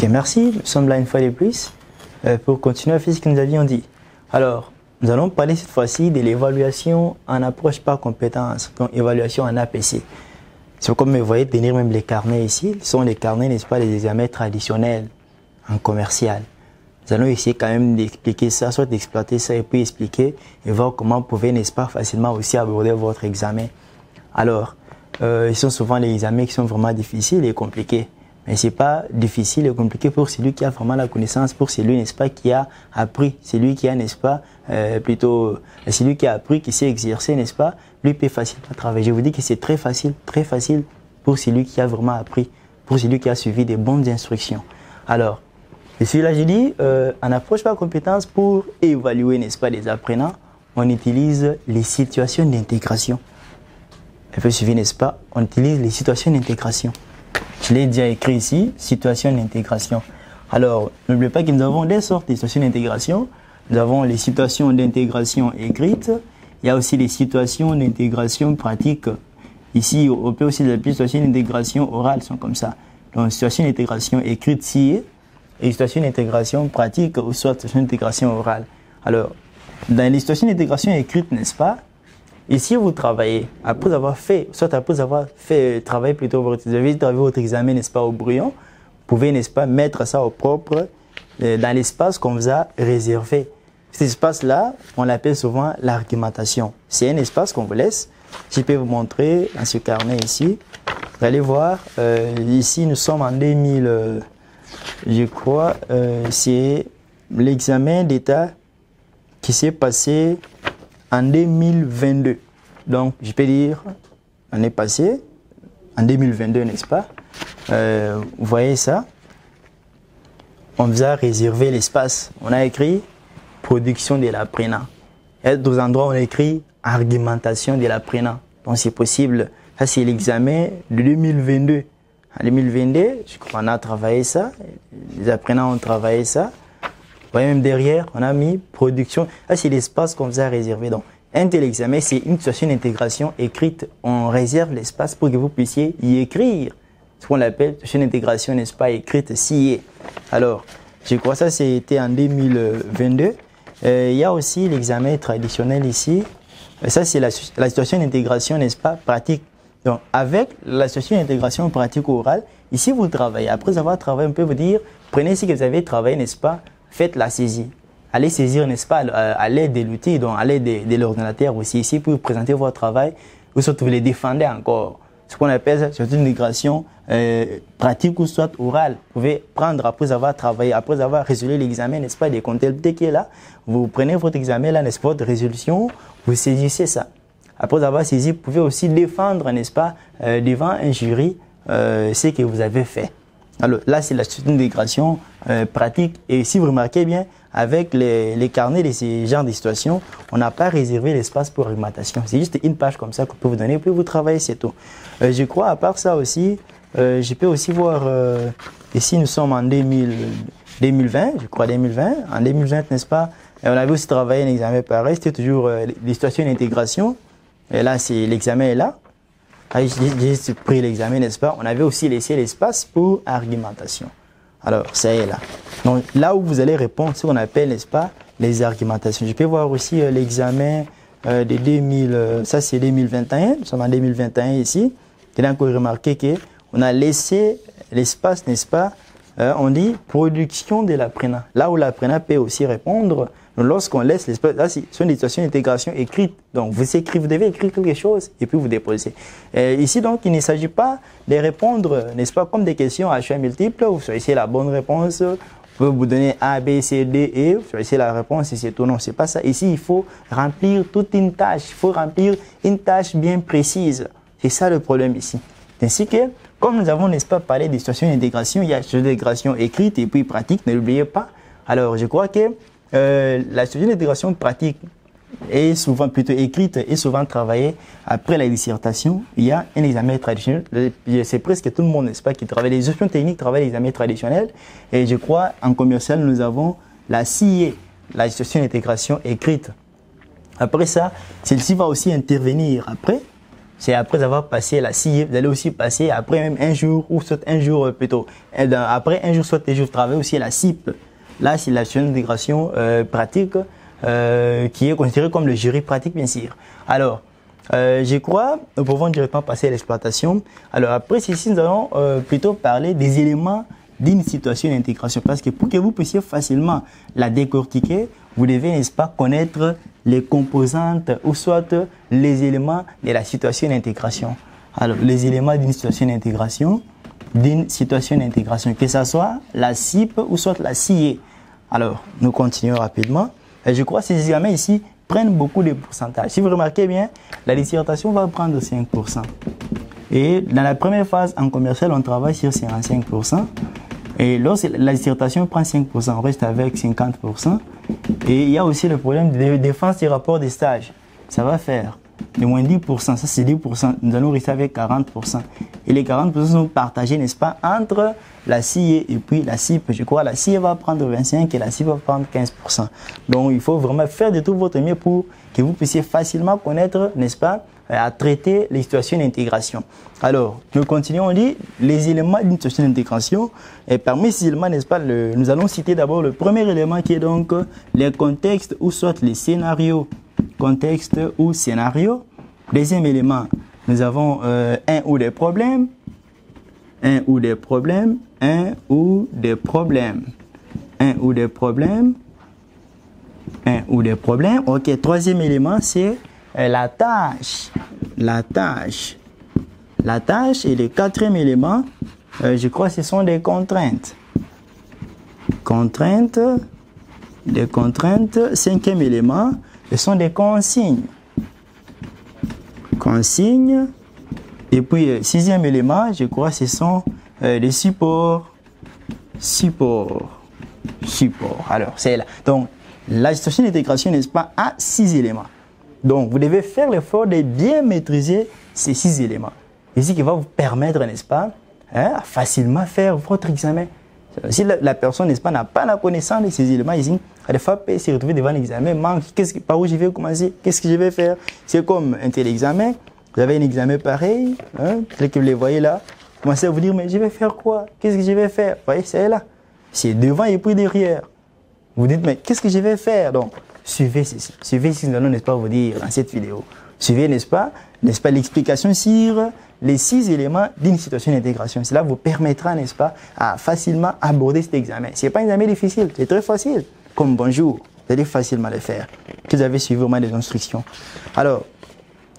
merci. Nous sommes là une fois de plus pour continuer à faire ce que nous avions dit. Alors, nous allons parler cette fois-ci de l'évaluation en approche par compétence, donc évaluation en APC. C'est comme vous voyez tenir même les carnets ici. Ce sont les carnets, n'est-ce pas, des examens traditionnels en commercial. Nous allons essayer quand même d'expliquer ça, soit d'exploiter ça et puis expliquer et voir comment vous pouvez, n'est-ce pas, facilement aussi aborder votre examen. Alors, ils sont souvent les examens qui sont vraiment difficiles et compliqués. Mais c'est pas difficile et compliqué pour celui qui a vraiment la connaissance, pour celui, n'est-ce pas, qui a appris, celui qui a, n'est-ce pas, celui qui a appris, qui s'est exercé, n'est-ce pas, lui peut facilement travailler. Je vous dis que c'est très facile pour celui qui a vraiment appris, pour celui qui a suivi des bonnes instructions. Alors, celui-là, j'ai dit, en approche par compétence pour évaluer, n'est-ce pas, les apprenants, on utilise les situations d'intégration. Un peu suivi, n'est-ce pas, on utilise les situations d'intégration. Je l'ai déjà écrit ici, situation d'intégration. Alors, n'oubliez pas que nous avons des sortes de situations d'intégration. Nous avons les situations d'intégration écrites. Il y a aussi les situations d'intégration pratique. Ici, on peut aussi les situations d'intégration orale, sont comme ça. Donc, situation d'intégration écrite ici et situation d'intégration pratique ou soit situation d'intégration orale. Alors, dans les situations d'intégration écrite, n'est-ce pas, ici, vous travaillez, après avoir fait travailler plutôt vous avez travaillé votre examen, n'est-ce pas, au brouillon, vous pouvez, n'est-ce pas, mettre ça au propre dans l'espace qu'on vous a réservé. Cet espace-là, on l'appelle souvent l'argumentation. C'est un espace qu'on vous laisse. Je peux vous montrer dans ce carnet ici. Vous allez voir, ici, nous sommes en 2000, je crois, c'est l'examen d'État qui s'est passé en 2022. Donc, je peux dire, l'année passée, en 2022, n'est-ce pas? Vous voyez ça? On vous a réservé l'espace. On a écrit production de l'apprenant. Et d'autres endroits, on a écrit argumentation de l'apprenant. Donc, c'est possible. Ça, c'est l'examen de 2022. En 2022, je crois qu'on a travaillé ça. Les apprenants ont travaillé ça. Vous voyez, même derrière, on a mis production. Ça, c'est l'espace qu'on vous a réservé. Donc, un tel examen, c'est une situation d'intégration écrite. On réserve l'espace pour que vous puissiez y écrire. Ce qu'on appelle situation d'intégration, n'est-ce pas, écrite, sciée. Alors, je crois que ça, c'était en 2022. Il y a aussi l'examen traditionnel ici. Ça, c'est la situation d'intégration, n'est-ce pas, pratique. Donc, avec la situation d'intégration pratique orale, ici, vous travaillez. Après avoir travaillé, on peut vous dire, prenez ce que vous avez travaillé, n'est-ce pas, faites la saisie. Allez saisir, n'est-ce pas, à l'aide de l'outil, donc à l'aide de l'ordinateur aussi, ici, pour présenter votre travail, ou soit vous les défendez encore. Ce qu'on appelle ça, c'est une intégration pratique ou soit orale. Vous pouvez prendre, après avoir travaillé, après avoir résolu l'examen, n'est-ce pas, des comptabilités qui est là, vous prenez votre examen là, n'est-ce pas, votre résolution, vous saisissez ça. Après avoir saisi, vous pouvez aussi défendre, n'est-ce pas, devant un jury, ce que vous avez fait. Alors là, c'est la situation d'intégration pratique. Et si vous remarquez bien, avec les carnets de ces genres de situations, on n'a pas réservé l'espace pour argumentation. C'est juste une page comme ça qu'on peut vous donner, puis vous travaillez, c'est tout. Je crois, à part ça aussi, je peux aussi voir, ici nous sommes en 2020, je crois 2020. En 2020, n'est-ce pas, on avait aussi travaillé un examen pareil, c'était toujours les situations d'intégration. Et là, c'est l'examen est là. J'ai pris l'examen, n'est-ce pas? On avait aussi laissé l'espace pour argumentation. Alors, ça est là. Donc, là où vous allez répondre, ce qu'on appelle, n'est-ce pas, les argumentations. Je peux voir aussi l'examen de 2000, ça c'est 2021, nous sommes en 2021 ici. Et là, encore remarqué qu'on a laissé l'espace, n'est-ce pas, on dit production de l'apprenant. Là où l'apprenant peut aussi répondre, lorsqu'on laisse l'espace, là, c'est une situation d'intégration écrite. Donc, vous devez écrire quelque chose et puis vous déposez. Ici, donc, il ne s'agit pas de répondre, n'est-ce pas, comme des questions à choix multiples. Vous choisissez la bonne réponse. Vous pouvez vous donner A, B, C, D, E. Vous choisissez la réponse et c'est tout. Non, c'est pas ça. Ici, il faut remplir toute une tâche. Il faut remplir une tâche bien précise. C'est ça le problème ici. Ainsi que, comme nous avons, n'est-ce pas, parlé des situations d'intégration, il y a une situation d'intégration écrite et puis pratique, ne l'oubliez pas. Alors, je crois que la situation d'intégration pratique est souvent plutôt écrite et souvent travaillée après la dissertation. Il y a un examen traditionnel. C'est presque tout le monde, n'est-ce pas, qui travaille. Les options techniques travaillent l'examen traditionnel. Et je crois, en commercial, nous avons la CIA, la situation d'intégration écrite. Après ça, celle-ci va aussi intervenir après. c'est après avoir passé la CIE, vous allez aussi passer après même un jour, ou soit un jour plutôt, après un jour, soit des jours de travail aussi la CIP. Là, c'est la solution d'intégration pratique qui est considérée comme le jury pratique, bien sûr. Alors, je crois, nous pouvons directement passer à l'exploitation. Alors après ceci, nous allons plutôt parler des éléments d'une situation d'intégration. Parce que pour que vous puissiez facilement la décortiquer, vous devez, n'est-ce pas, connaître les composantes ou soit les éléments de la situation d'intégration. Alors, les éléments d'une situation d'intégration, que ce soit la CIP ou soit la CIE. Alors, nous continuons rapidement. Et je crois que ces examens ici prennent beaucoup de pourcentages. Si vous remarquez bien, la dissertation va prendre 5%. Et dans la première phase, en commercial, on travaille sur 55%. Et lorsque la dissertation prend 5%, on reste avec 50%. Et il y a aussi le problème de défense des rapports des stages. Ça va faire de moins 10%, ça c'est 10%. Nous allons rester avec 40%. Et les 40% sont partagés, n'est-ce pas, entre la CIE et puis la CIP. Je crois que la CIE va prendre 25% et la CIP va prendre 15%. Donc il faut vraiment faire de tout votre mieux pour que vous puissiez facilement connaître, n'est-ce pas, à traiter les situations d'intégration. Alors, nous continuons, on dit les éléments d'une situation d'intégration. Et parmi ces éléments, n'est-ce pas, nous allons citer d'abord le premier élément qui est donc les contextes ou soit les scénarios. Contexte ou scénario. Deuxième élément, nous avons un ou des problèmes. Un ou des problèmes. Un ou des problèmes. Un ou des problèmes. Un ou des problèmes. Ok, troisième élément, c'est la tâche. La tâche. La tâche. Et le quatrième élément, je crois que ce sont des contraintes. Contraintes. Des contraintes. Cinquième élément, ce sont des consignes. Consignes. Et puis, sixième élément, je crois que ce sont des supports. Support. Alors, c'est là. Donc, la situation d'intégration, n'est-ce pas, a 6 éléments. Donc, vous devez faire l'effort de bien maîtriser ces 6 éléments. Et ce qui va vous permettre, n'est-ce pas, à facilement faire votre examen. Si la personne, n'est-ce pas, n'a pas la connaissance de ces éléments ici, des fois, peut se retrouver devant l'examen, manque, par où je vais commencer, qu'est-ce que je vais faire. C'est comme un tel examen, vous avez un examen pareil, tel que vous les voyez là, vous commencez à vous dire, mais je vais faire quoi, qu'est-ce que je vais faire. Vous voyez, c'est là, c'est devant et puis derrière. Vous dites, mais qu'est-ce que je vais faire? Donc, suivez ceci, nous allons, n'est-ce pas, vous dire dans cette vidéo. Suivez, n'est-ce pas, l'explication sur les 6 éléments d'une situation d'intégration. Cela vous permettra, n'est-ce pas, à facilement aborder cet examen. Ce n'est pas un examen difficile, c'est très facile. Comme bonjour, vous allez facilement le faire. Vous avez suivi vraiment les instructions. Alors,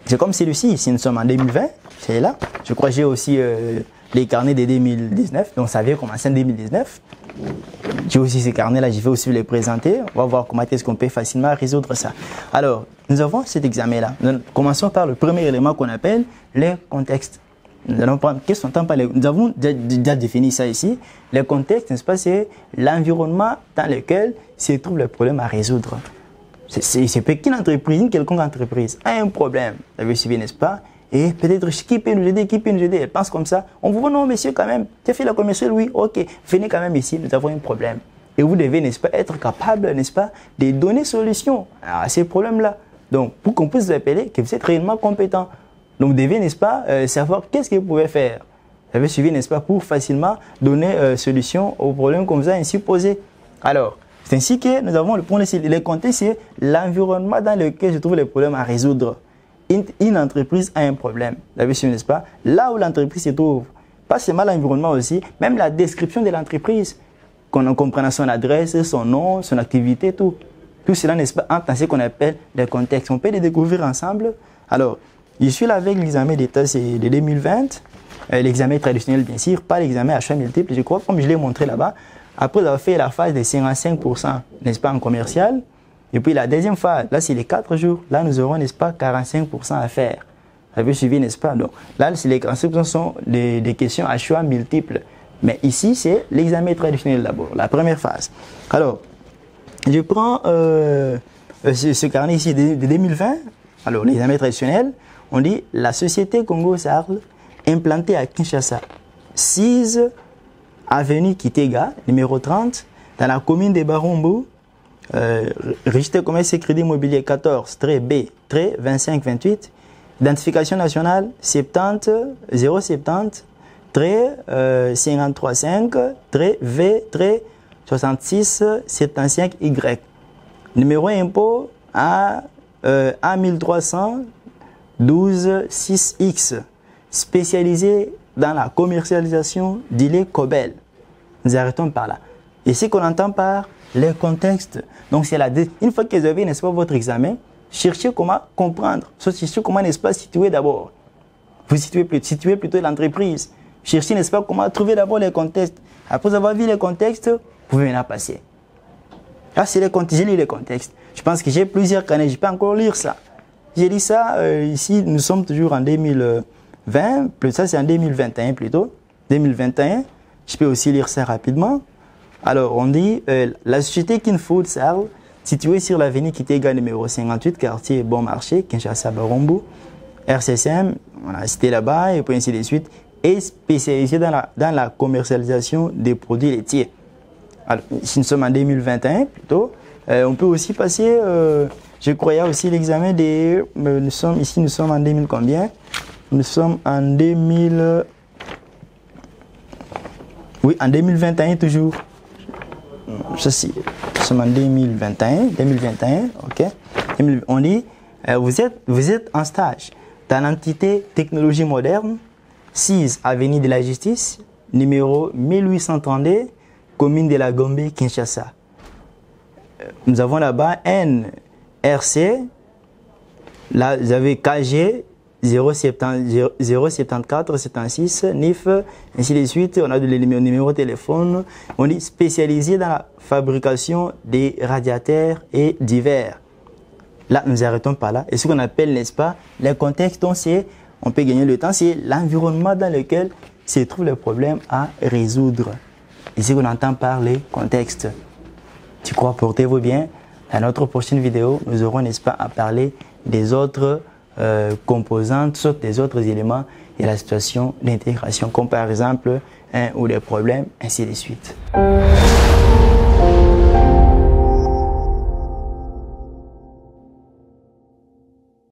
c'est comme celui-ci, si nous sommes en 2020, c'est là. Je crois que j'ai aussi les carnets de 2019, donc ça vient commencer en 2019. J'ai aussi ces carnets-là, je vais aussi les présenter. On va voir comment est-ce qu'on peut facilement résoudre ça. Alors, nous avons cet examen-là. Commençons par le premier élément qu'on appelle les contextes. Nous allons prendre, qu'est-ce qu'on entend par les... Nous avons déjà défini ça ici. Les contextes, n'est-ce pas, c'est l'environnement dans lequel se trouve le problème à résoudre. C'est qu'une entreprise, une quelconque entreprise a un problème. Vous avez suivi, n'est-ce pas? Et peut-être qui peut nous aider, Elle pense comme ça. On vous dit, non, monsieur, quand même, tu as fait la commerciale, oui, ok, venez quand même ici, nous avons un problème. Et vous devez, n'est-ce pas, être capable, n'est-ce pas, de donner solution à ces problèmes-là. Donc, pour qu'on puisse vous appeler, que vous êtes réellement compétent. Donc, vous devez, n'est-ce pas, savoir qu'est-ce que vous pouvez faire. Vous avez suivi, n'est-ce pas, pour facilement donner solution aux problèmes qu'on vous a ainsi posés. Alors, c'est ainsi que nous avons le point les contextes, c'est l'environnement dans lequel se trouvent les problèmes à résoudre. Une entreprise a un problème, vous avez suivi, n'est-ce pas? Là où l'entreprise se trouve, pas seulement l'environnement aussi, même la description de l'entreprise, qu'on comprenne son adresse, son nom, son activité, tout. Tout cela, n'est-ce pas, entre ce qu'on appelle des contextes. On peut les découvrir ensemble. Alors, je suis là avec l'examen d'État, c'est de 2020. L'examen traditionnel, bien sûr, pas l'examen à choix multiple. Je crois, comme je l'ai montré là-bas, après avoir fait la phase de 55%, n'est-ce pas, en commercial. Et puis la deuxième phase, là, c'est les 4 jours. Là, nous aurons, n'est-ce pas, 45% à faire. Vous avez suivi, n'est-ce pas? Donc, là, les 45% sont des questions à choix multiples. Mais ici, c'est l'examen traditionnel d'abord, la première phase. Alors, je prends ce carnet ici de 2020. Alors, l'examen traditionnel, on dit la société Congo-Sarl, implantée à Kinshasa, 6 avenue Kitega, numéro 30, dans la commune de Barombo, registre commerce et crédit immobilier 14, trait B, trait 25-28, Identification nationale 70 070 535 V 66 75 Y. Numéro impôt A 1312 6X. Spécialisé dans la commercialisation du lait Cobel. Nous arrêtons par là. Et ce qu'on entend par les contextes, donc c'est une fois que vous avez, n'est-ce pas, votre examen, cherchez comment comprendre, cherchez comment, n'est-ce pas, situer d'abord. Vous situez plutôt l'entreprise. Cherchez, n'est-ce pas, comment trouver d'abord les contextes. Après avoir vu les contextes, vous pouvez maintenant passer. Là, c'est les contextes, j'ai lu les contextes. Je pense que j'ai plusieurs carnets, je peux encore lire ça. J'ai lu ça, ici, nous sommes toujours en 2020, ça c'est en 2021 plutôt, 2021. Je peux aussi lire ça rapidement. Alors, on dit, la société Kin Food Sal, située sur l'avenue Kitega numéro 58, quartier Bon Marché, Kinshasa Barombo, RCSM, on a cité là-bas, et puis ainsi de suite, est spécialisée dans la commercialisation des produits laitiers. Alors, si nous sommes en 2021 plutôt, on peut aussi passer, je croyais aussi l'examen des, nous sommes en 2000 combien? Nous sommes en 2000, oui, en 2021 toujours. Ceci, nous sommes en 2021, ok. On dit, vous êtes en stage dans l'entité technologie moderne, 6 avenue de la Justice, numéro 1832, commune de la Gombe, Kinshasa. Nous avons là-bas NRC, là vous avez KG 074 76 NIF, ainsi de suite. On a le numéro de téléphone. On est spécialisé dans la fabrication des radiateurs et divers. Là, nous arrêtons par là. Et ce qu'on appelle, n'est-ce pas, les contextes, on peut gagner le temps, c'est l'environnement dans lequel se trouvent les problèmes à résoudre. Et ce qu'on entend par les contextes. Tu crois, portez-vous bien. Dans notre prochaine vidéo, nous aurons, n'est-ce pas, à parler des autres composantes, sauf des autres éléments de la situation d'intégration, comme par exemple un ou des problèmes, ainsi de suite.